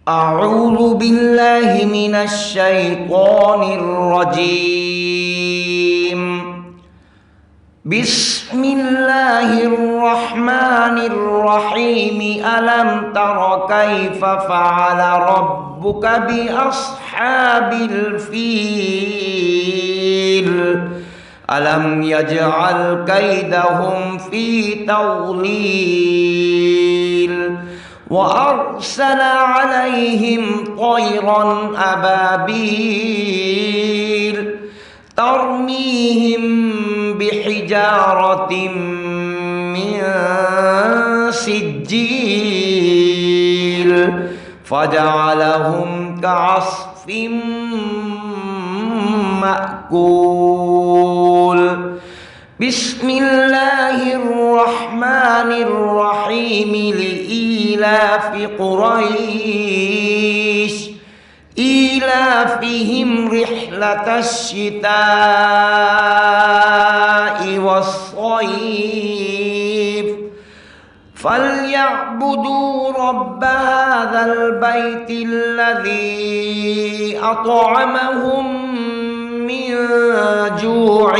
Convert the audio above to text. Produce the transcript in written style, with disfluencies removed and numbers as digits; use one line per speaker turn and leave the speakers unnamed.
أعوذ بالله من الشيطان الرجيم. بسم الله الرحمن الرحيم. ألم تر كيف فعل ربك بأصحاب الفيل؟ ألم يجعل كيدهم في تضليل وأرسل عليهم طيرا أبابيل ترميهم بحجارة من سجيل فجعلهم كعصف مأكول. بسم الله الرحمن الرحيم. لإيلاف قريش إيلافهم رحلة الشتاء والصيف فليعبدوا رب هذا البيت الذي أطعمهم من جوع